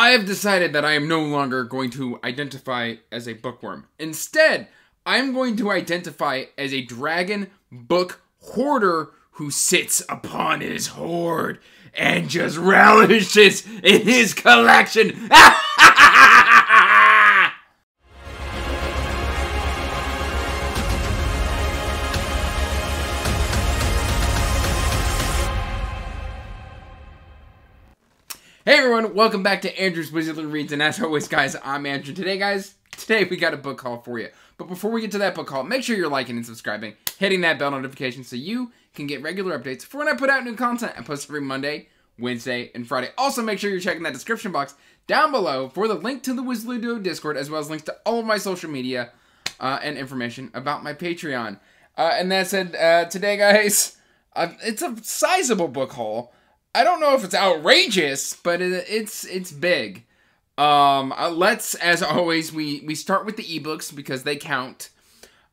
I have decided that I am no longer going to identify as a bookworm. Instead, I'm going to identify as a dragon book hoarder who sits upon his hoard and just relishes in his collection. Hey everyone, welcome back to Andrew's Wizardly Reads, and as always guys, I'm Andrew. Today we got a book haul for you. But before we get to that book haul, make sure you're liking and subscribing, hitting that bell notification so you can get regular updates for when I put out new content. I post every Monday, Wednesday, and Friday. Also, make sure you're checking that description box down below for the link to the Wizardly Duo Discord, as well as links to all of my social media and information about my Patreon. And that said, today guys, it's a sizable book haul. I don't know if it's outrageous, but it's big. Let's, as always, we start with the ebooks because they count.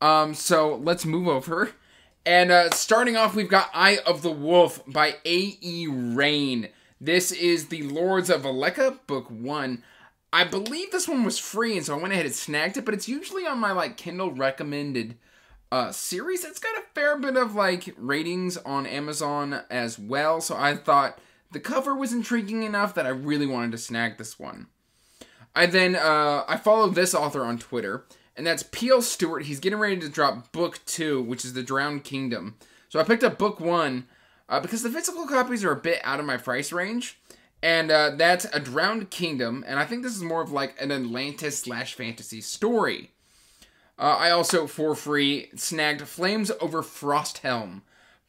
So let's move over. And starting off, we've got Eye of the Wolf by A.E. Rain. This is the Lords of Aleka, book 1. I believe this one was free, and so I went ahead and snagged it, but it's usually on my Kindle recommended series. It's got a fair bit of ratings on Amazon as well, so I thought the cover was intriguing enough that I really wanted to snag this one. I follow this author on Twitter, and that's P.L. Stewart. He's getting ready to drop book 2, which is The Drowned Kingdom. So I picked up book 1 because the physical copies are a bit out of my price range, and that's A Drowned Kingdom, and I think this is more of an Atlantis/fantasy story. I also, for free, snagged Flames Over Frosthelm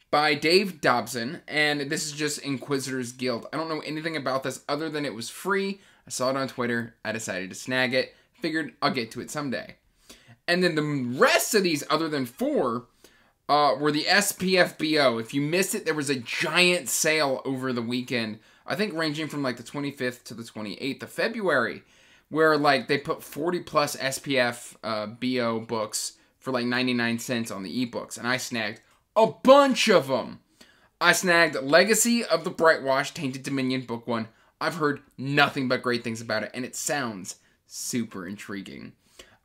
by Dave Dobson, and this is just Inquisitor's Guild. I don't know anything about this other than it was free. I saw it on Twitter. I decided to snag it. Figured I'll get to it someday. And then the rest of these, other than 4, were the SPFBO. If you missed it, there was a giant sale over the weekend. I think ranging from the 25th to the 28th of February. Where, they put 40-plus SPFBO books for, 99 cents on the ebooks. And I snagged a bunch of them. I snagged Legacy of the Brightwash, Tainted Dominion, book 1. I've heard nothing but great things about it, and it sounds super intriguing.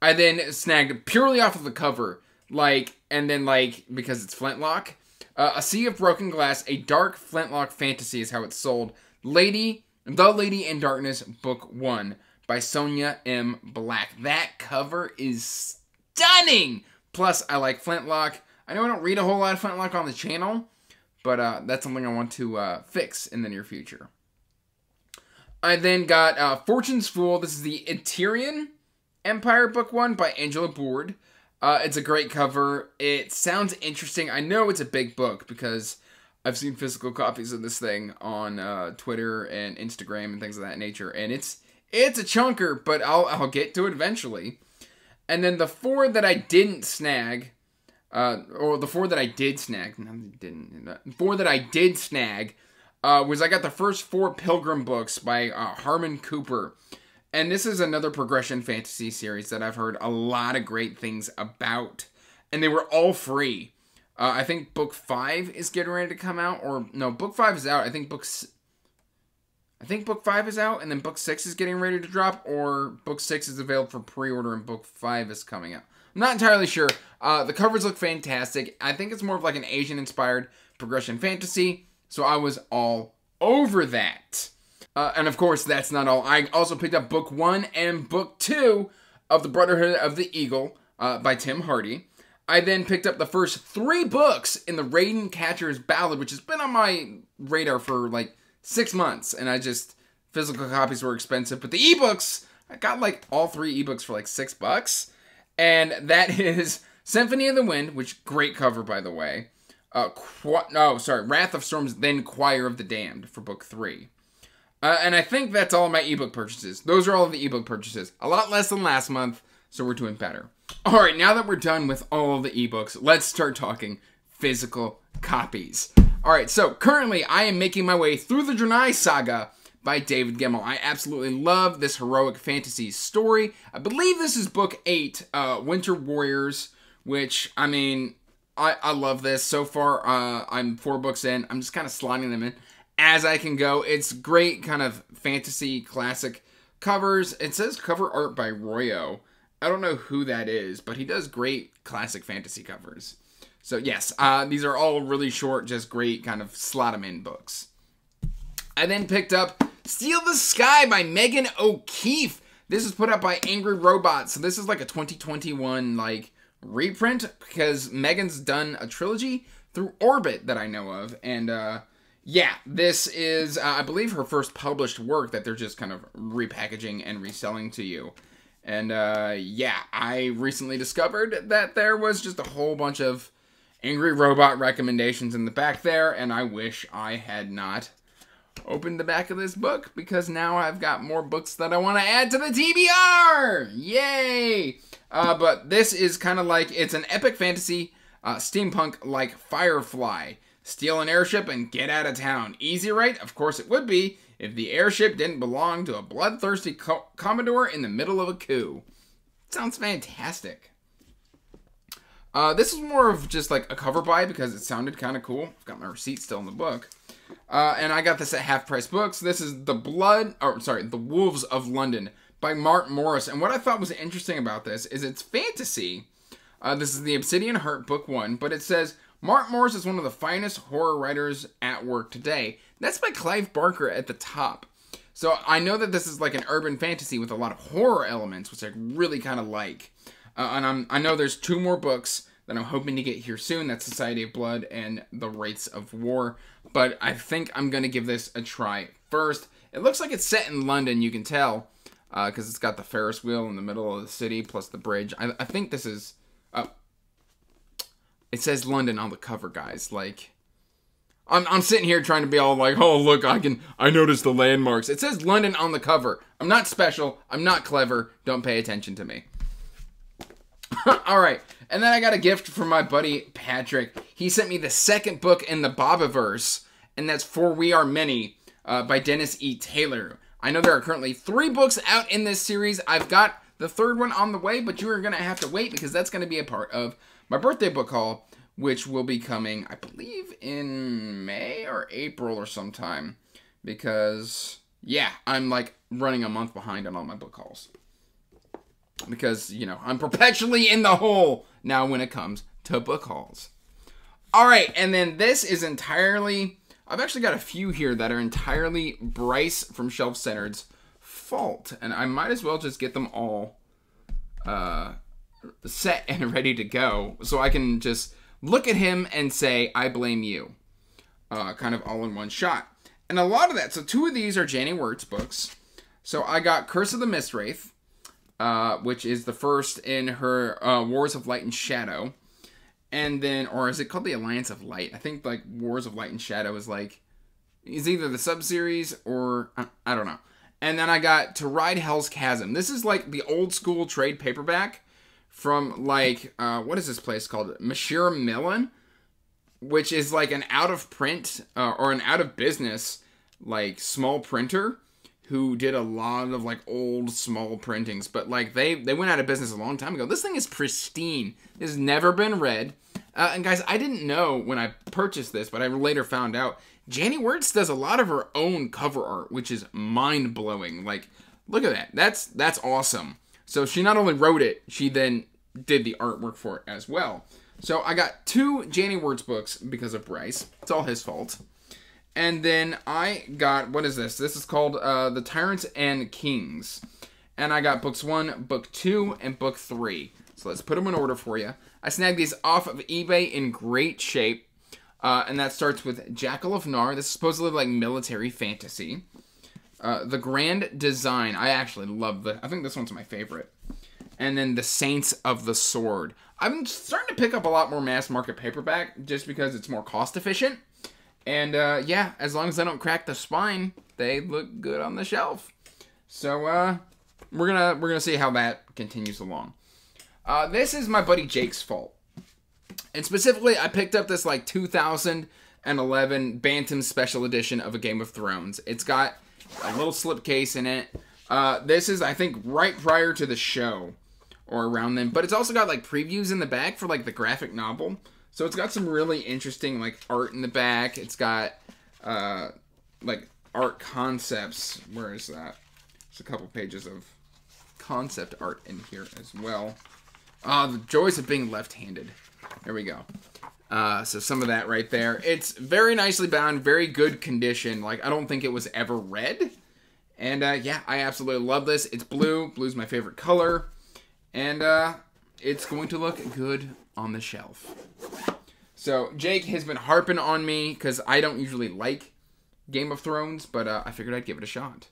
I then snagged, purely off of the cover, because it's Flintlock, A Sea of Broken Glass, a dark Flintlock fantasy is how it's sold. The Lady in Darkness, book 1. By Sonia M. Black. That cover is stunning! Plus, I like Flintlock. I know I don't read a whole lot of Flintlock on the channel, but that's something I want to fix in the near future. I then got Fortune's Fool. This is the Eterian Empire book 1 by Angela Board. It's a great cover. It sounds interesting. I know it's a big book because I've seen physical copies of this thing on Twitter and Instagram and things of that nature, and it's a chunker, but I'll get to it eventually. And then the 4 that I didn't snag, was I got the first 4 Pilgrim books by Harmon Cooper. And this is another progression fantasy series that I've heard a lot of great things about. And they were all free. I think book 5 is getting ready to come out, or no, book 5 is out. I think book 5 is out, and then book 6 is getting ready to drop, or book 6 is available for pre-order, and book 5 is coming out. I'm not entirely sure. The covers look fantastic. I think it's more of an Asian-inspired progression fantasy, so I was all over that. And of course, that's not all. I also picked up book 1 and book 2 of The Brotherhood of the Eagle by Tim Hardy. I then picked up the first 3 books in the Raiden Catcher's Ballad, which has been on my radar for 6 months, and physical copies were expensive, but the ebooks, I got all 3 ebooks for $6, and that is Symphony of the Wind, which, great cover, by the way, Wrath of Storms, then Choir of the Damned for book 3, and I think that's all of my ebook purchases. Those are all of the ebook purchases, a lot less than last month, so we're doing better. Alright, now that we're done with all of the ebooks, let's start talking physical copies. Alright, so currently I am making my way through the Draenei Saga by David Gemmell. I absolutely love this heroic fantasy story. I believe this is book 8, Winter Warriors, which, I love this. So far, I'm 4 books in. I'm just kind of slotting them in as I can go. It's great kind of fantasy, classic covers. It says cover art by Royo. I don't know who that is, but he does great classic fantasy covers. So yes, these are all really short, just great kind of slot 'em in books. I then picked up Steal the Sky by Megan O'Keefe. This is put out by Angry Robots. So this is like a 2021 like reprint because Megan's done a trilogy through Orbit that I know of. And yeah, this is, I believe, her first published work that they're just kind of repackaging and reselling to you. And yeah, I recently discovered that there was just a whole bunch of Angry Robot recommendations in the back there, and I wish I had not opened the back of this book, because now I've got more books that I want to add to the TBR! Yay! But this is kind of like, it's an epic fantasy, steampunk like Firefly. Steal an airship and get out of town. Easy, right? Of course it would be, if the airship didn't belong to a bloodthirsty commodore in the middle of a coup. Sounds fantastic. This is more of just like a cover buy because it sounded kind of cool. I've got my receipt still in the book. And I got this at Half Price Books. This is The Wolves of London by Mark Morris. And what I thought was interesting about this is it's fantasy. This is the Obsidian Heart Book 1, but it says, Mark Morris is one of the finest horror writers at work today. That's by Clive Barker at the top. So I know that this is like an urban fantasy with a lot of horror elements, which I really kind of like. And I know there's 2 more books that I'm hoping to get here soon. That's Society of Blood and The Wraiths of War. But I think I'm going to give this a try first. It looks like it's set in London, you can tell, because it's got the Ferris wheel in the middle of the city, plus the bridge. I think this is... it says London on the cover, guys. Like, I'm sitting here trying to be all like, oh, look, I noticed the landmarks. It says London on the cover. I'm not special. I'm not clever. Don't pay attention to me. All right, and then I got a gift from my buddy Patrick. He sent me the second book in the Bobiverse, and that's For We Are Many by Dennis E. Taylor. I know there are currently 3 books out in this series. I've got the 3rd one on the way, but you are going to have to wait because that's going to be a part of my birthday book haul, which will be coming, I believe, in May or April or sometime. Because, yeah, I'm like running a month behind on all my book hauls. Because, you know, I'm perpetually in the hole now when it comes to book hauls. Alright, and then this is entirely... I've actually got a few here that are entirely Bryce from Shelf Centered's fault. And I might as well just get them all set and ready to go. So I can just look at him and say, I blame you. Kind of all in one shot. And a lot of that... So 2 of these are Janie Wirtz books. So I got Curse of the Mistwraith, which is the first in her Wars of Light and Shadow. And then, or is it called the Alliance of Light? I think like Wars of Light and Shadow is either the sub-series or, I don't know. And then I got To Ride Hell's Chasm. This is like the old school trade paperback from like, what is this place called? Mashira Millen, which is like an out of print or an out of business like small printer who did a lot of like old small printings, but like they went out of business a long time ago. This thing is pristine. This has never been read. And guys, I didn't know when I purchased this, but I later found out Janie Wirtz does a lot of her own cover art, which is mind-blowing. Like, look at that. That's awesome. So she not only wrote it, she then did the artwork for it as well. So I got 2 Janie Wirtz books because of Bryce. It's all his fault. And then I got, what is this? This is called The Tyrants and Kings. And I got books 1, book 2, and book 3. So let's put them in order for you. I snagged these off of eBay in great shape. And that starts with Jackal of Nar. This is supposedly like military fantasy. The Grand Design. I actually love I think this one's my favorite. And then The Saints of the Sword. I'm starting to pick up a lot more mass market paperback just because it's more cost efficient. And yeah, as long as I don't crack the spine, they look good on the shelf. So we're gonna see how that continues along. This is my buddy Jake's fault. And specifically, I picked up this like 2011 Bantam Special Edition of A Game of Thrones. It's got a little slipcase in it. This is, I think, right prior to the show or around then. But it's also got like previews in the back for like the graphic novel. So it's got some really interesting like art in the back. It's got like art concepts. Where is that? There's a couple pages of concept art in here as well. The joys of being left-handed. There we go. So some of that right there. It's very nicely bound, very good condition. Like, I don't think it was ever read. And, yeah, I absolutely love this. It's blue. Blue's my favorite color. And, it's going to look good on the shelf. So, Jake has been harping on me, because I don't usually like Game of Thrones, but I figured I'd give it a shot.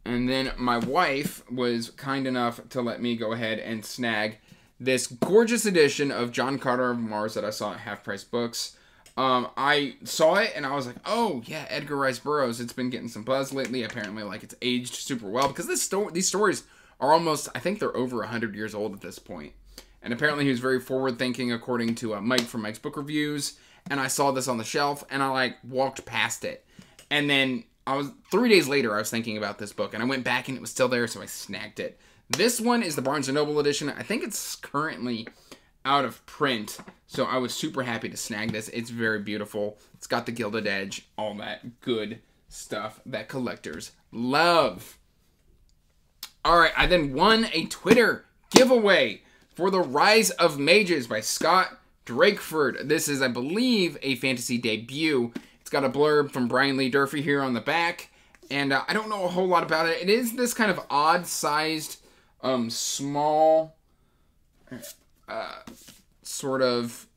And then my wife was kind enough to let me go ahead and snag this gorgeous edition of John Carter of Mars that I saw at Half Price Books. I saw it and I was like, oh yeah, Edgar Rice Burroughs. It's been getting some buzz lately. Apparently, like, it's aged super well because these stories are almost, I think they're over 100 years old at this point. And apparently he was very forward thinking, according to Mike from Mike's Book Reviews. And I saw this on the shelf and I like walked past it. And then 3 days later, I was thinking about this book, and I went back, and it was still there, so I snagged it. This one is the Barnes & Noble edition. I think it's currently out of print, so I was super happy to snag this. It's very beautiful. It's got the gilded edge, all that good stuff that collectors love. All right, I then won a Twitter giveaway for The Rise of Mages by Scott Drakeford. This is, I believe, a fantasy debut. It's got a blurb from Brian Lee Durfee here on the back, and I don't know a whole lot about it. It is this kind of odd-sized, small, sort of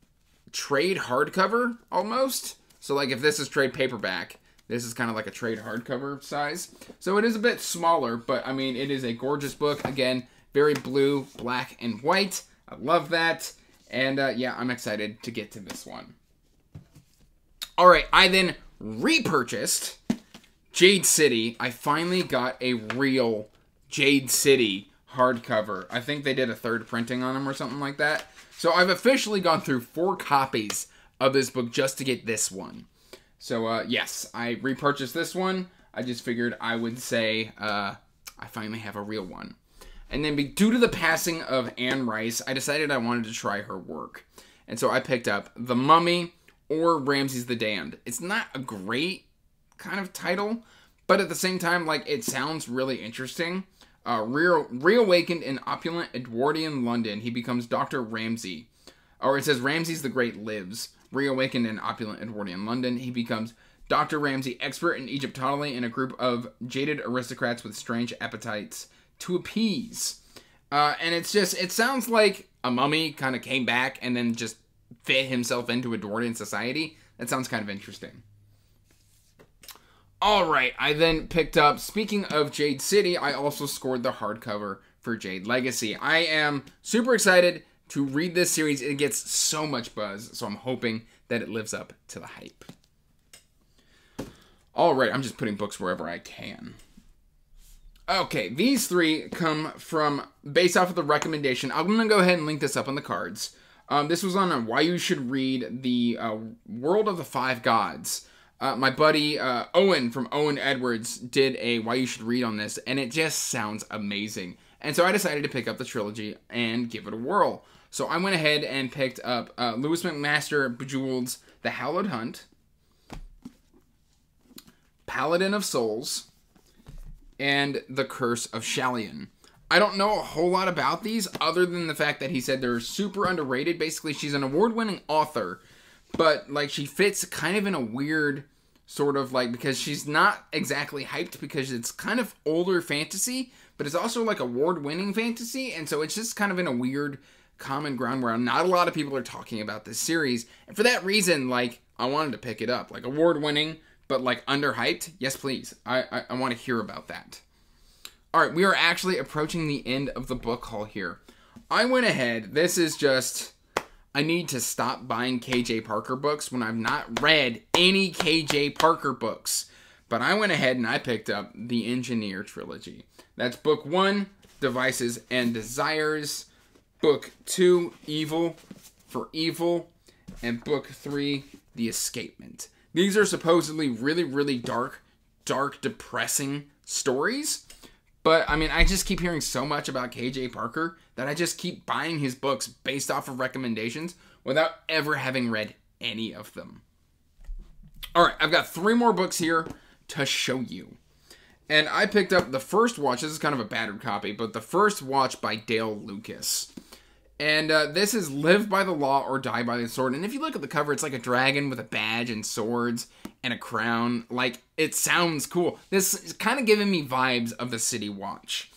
trade hardcover, almost. So, like, if this is trade paperback, this is kind of like a trade hardcover size. So it is a bit smaller, but, I mean, it is a gorgeous book. Again, very blue, black, and white. I love that. And, yeah, I'm excited to get to this one. Alright, I then repurchased Jade City. I finally got a real Jade City hardcover. I think they did a third printing on them or something like that. So I've officially gone through 4 copies of this book just to get this one. So, yes, I repurchased this one. I just figured I would say I finally have a real one. And then due to the passing of Anne Rice, I decided I wanted to try her work. And so I picked up The Mummy or Ramses the Damned. It's not a great kind of title, but at the same time, like, it sounds really interesting. Reawakened in opulent Edwardian London, he becomes Dr. Ramsay. Or it says Ramses the Great lives. Reawakened in opulent Edwardian London, he becomes Dr. Ramsay, expert in Egyptology and a group of jaded aristocrats with strange appetites to appease. And it sounds like a mummy kind of came back and then just fit himself into Edwardian society. That sounds kind of interesting. Alright, I then picked up, speaking of Jade City, I also scored the hardcover for Jade Legacy. I am super excited to read this series. It gets so much buzz, so I'm hoping that it lives up to the hype. Alright, I'm just putting books wherever I can. Okay, these 3 come from, based off of the recommendation. I'm going to go ahead and link this up on the cards. This was on Why You Should Read the World of the Five Gods. My buddy Owen from Owen Edwards did a Why You Should Read on this, and it just sounds amazing. And so I decided to pick up the trilogy and give it a whirl. So I went ahead and picked up Lewis McMaster Bejeweled's The Hallowed Hunt, Paladin of Souls, and The Curse of Shalion. I don't know a whole lot about these other than the fact that he said they're super underrated. Basically, she's an award-winning author, but, like, she fits kind of in a weird sort of, like, because she's not exactly hyped because it's kind of older fantasy, but it's also, like, award-winning fantasy, and so it's just kind of in a weird common ground where not a lot of people are talking about this series, and for that reason, like, I wanted to pick it up. Like, award-winning, but, like, underhyped? Yes, please. I want to hear about that. Alright, we are actually approaching the end of the book haul here. I went ahead, this is just, I need to stop buying KJ Parker books when I've not read any KJ Parker books. But I went ahead and I picked up the Engineer trilogy. That's book 1, Devices and Desires. Book 2, Evil for Evil. And book 3, The Escapement. These are supposedly really, really dark, depressing stories. But, I mean, I just keep hearing so much about KJ Parker that I just keep buying his books based off of recommendations without ever having read any of them. Alright, I've got 3 more books here to show you. And I picked up the first watch. This is kind of a battered copy, but the first watch by Dale Lucas. And this is Live by the Law or Die by the Sword. And if you look at the cover, it's like a dragon with a badge and swords and a crown. Like, it sounds cool. This is kind of giving me vibes of the City Watch.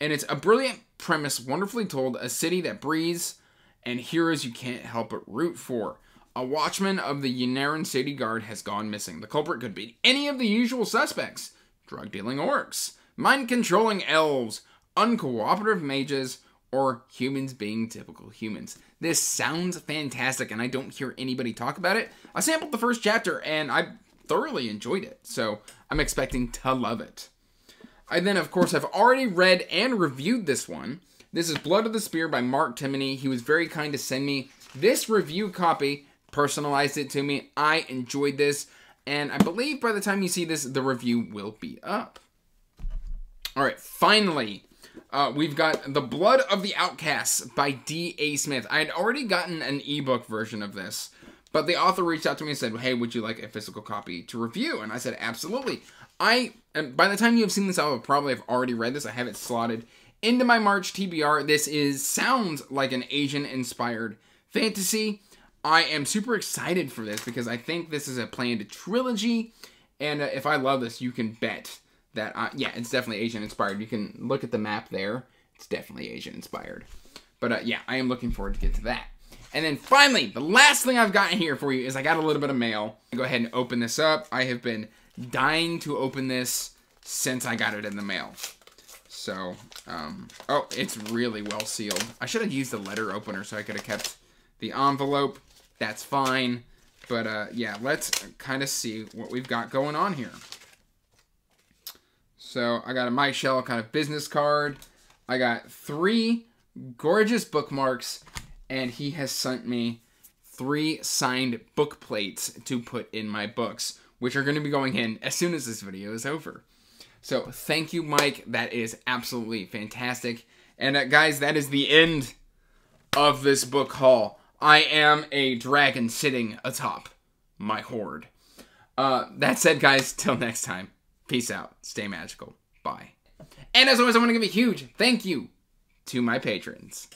And it's a brilliant premise, wonderfully told. A city that breathes and heroes you can't help but root for. A watchman of the Yanaran City Guard has gone missing. The culprit could be any of the usual suspects. Drug-dealing orcs, mind-controlling elves, uncooperative mages, or humans being typical humans. This sounds fantastic, and I don't hear anybody talk about it. I sampled the first chapter, and I thoroughly enjoyed it, so I'm expecting to love it. I then, of course, have already read and reviewed this one. This is Blood of the Spear by Mark Timoney. He was very kind to send me this review copy, personalized it to me. I enjoyed this. And I believe by the time you see this, the review will be up. Alright, finally, we've got The Blood of the Outcasts by D.A. Smith. I had already gotten an ebook version of this, but the author reached out to me and said, hey, would you like a physical copy to review? And I said, absolutely. And by the time you have seen this, I will probably have already read this. I have it slotted into my March TBR. This sounds like an Asian-inspired fantasy. I am super excited for this because I think this is a planned trilogy, and if I love this, you can bet that, yeah, it's definitely Asian-inspired. You can look at the map there. It's definitely Asian-inspired. But, yeah, I am looking forward to get to that. And then, finally, the last thing I've got here for you is I got a little bit of mail. I'll go ahead and open this up. I have been dying to open this since I got it in the mail. So, oh, it's really well sealed. I should have used the letter opener so I could have kept the envelope. That's fine. But, yeah, let's kind of see what we've got going on here. So, I got a Mike Shell kind of business card. I got 3 gorgeous bookmarks. And he has sent me 3 signed book plates to put in my books, which are going to be going in as soon as this video is over. So, thank you, Mike. That is absolutely fantastic. And, guys, that is the end of this book haul. I am a dragon sitting atop my hoard. That said, guys, till next time, peace out, stay magical, bye. And as always, I want to give a huge thank you to my patrons.